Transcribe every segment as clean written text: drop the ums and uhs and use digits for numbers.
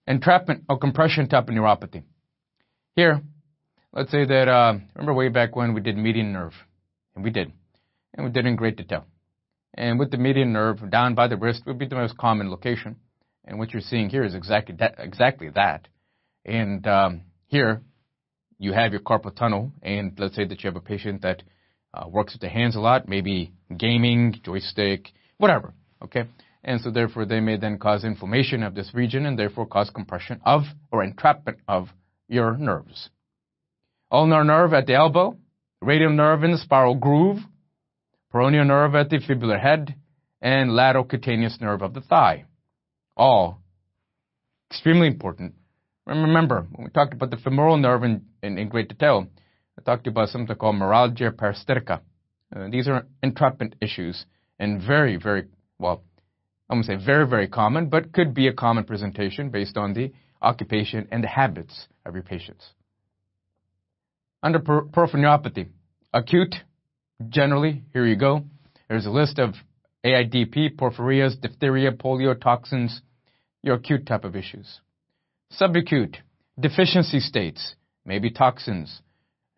Entrapment or compression type of neuropathy. Here, let's say that, remember way back when we did median nerve, and we did in great detail. And with the median nerve down by the wrist would be the most common location. And what you're seeing here is exactly that. And here, you have your carpal tunnel, and let's say that you have a patient that works with the hands a lot, maybe gaming, joystick, whatever, okay? And so therefore, they may then cause inflammation of this region and therefore cause compression of or entrapment of your nerves. Ulnar nerve at the elbow, radial nerve in the spiral groove, peroneal nerve at the fibular head, and lateral cutaneous nerve of the thigh. All extremely important. Remember, when we talked about the femoral nerve in great detail, I talked about something called neuralgia parasitica. These are entrapment issues and very, very, well, I'm going to say very, very common, but could be a common presentation based on the occupation and the habits of your patients. Under peripheral neuropathy, acute, generally, here you go. There's a list of AIDP, porphyrias, diphtheria, polio, toxins, your acute type of issues. Subacute, deficiency states, maybe toxins,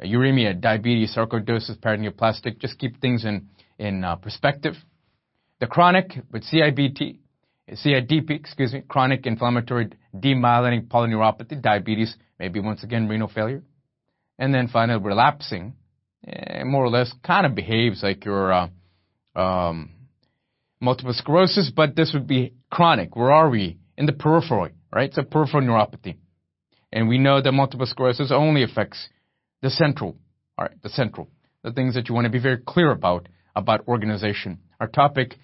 uremia, diabetes, sarcoidosis, paraneoplastic. Just keep things in perspective. The chronic with CIDP, chronic inflammatory demyelinating polyneuropathy, diabetes, maybe once again renal failure. And then finally relapsing, more or less kind of behaves like your multiple sclerosis, but this would be chronic. Where are we? In the peripheral, right? It's a peripheral neuropathy. And we know that multiple sclerosis only affects the central, all right, the things that you want to be very clear about organization. Our topic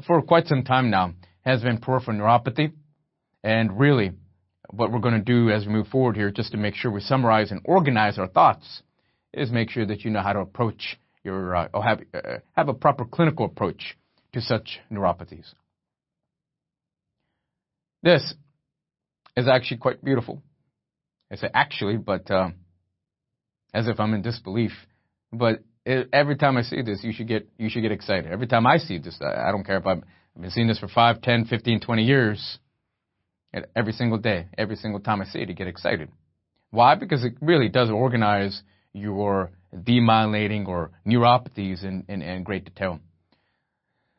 for quite some time now has been peripheral neuropathy. And really, what we're going to do as we move forward here, just to make sure we summarize and organize our thoughts, is make sure that you know how to approach your, or have a proper clinical approach to such neuropathies. This is actually quite beautiful. I say actually, but as if I'm in disbelief. But every time I see this, you should get excited. Every time I see this, I don't care if I've been seeing this for 5, 10, 15, 20 years. Every single day, every single time I see it, I get excited. Why? Because it really does organize your demyelinating or neuropathies in great detail.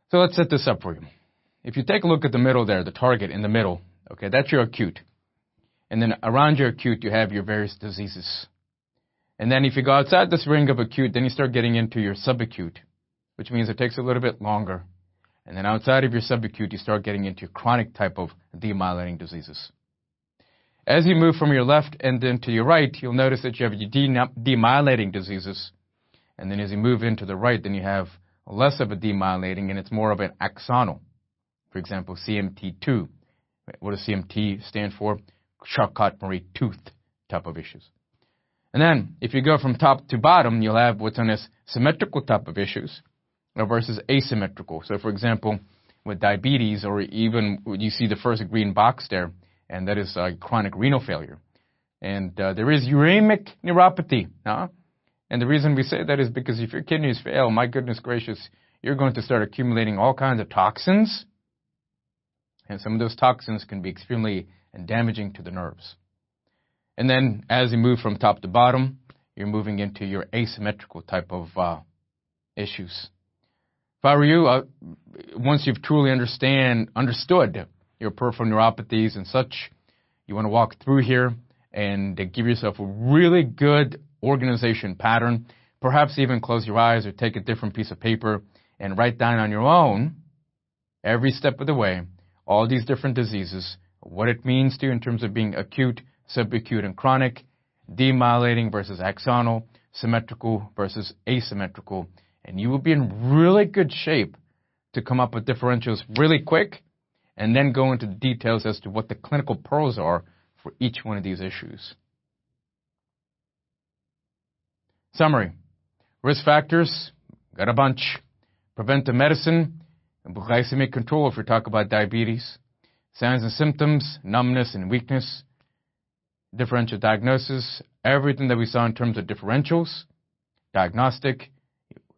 So let's set this up for you. If you take a look at the middle there, the target in the middle, okay, that's your acute. And then around your acute, you have your various diseases. And then if you go outside this ring of acute, then you start getting into your subacute, which means it takes a little bit longer. And then outside of your subacute, you start getting into your chronic type of demyelinating diseases. As you move from your left and then to your right, you'll notice that you have your demyelinating diseases. And then as you move into the right, then you have less of a demyelinating, and it's more of an axonal. For example, CMT2. What does CMT stand for? Charcot-Marie tooth type of issues. And then, if you go from top to bottom, you'll have what's known as symmetrical type of issues versus asymmetrical. So, for example, with diabetes, or even you see the first green box there, and that is chronic renal failure. And there is uremic neuropathy. And the reason we say that is because if your kidneys fail, my goodness gracious, you're going to start accumulating all kinds of toxins. And some of those toxins can be extremely damaging to the nerves. And then as you move from top to bottom, you're moving into your asymmetrical type of issues. If I were you, once you've truly understood your peripheral neuropathies and such, you want to walk through here and give yourself a really good organization pattern. Perhaps even close your eyes or take a different piece of paper and write down on your own, every step of the way, all these different diseases, what it means to you in terms of being acute, subacute, and chronic, demyelinating versus axonal, symmetrical versus asymmetrical, and you will be in really good shape to come up with differentials really quick and then go into the details as to what the clinical pearls are for each one of these issues. Summary. Risk factors, got a bunch. Preventive medicine, glycemic control if we talk about diabetes. Signs and symptoms, numbness and weakness. Differential diagnosis, everything that we saw in terms of differentials. Diagnostic,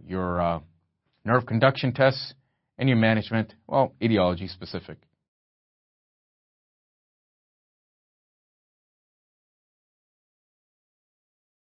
your nerve conduction tests, and your management, well, etiology specific.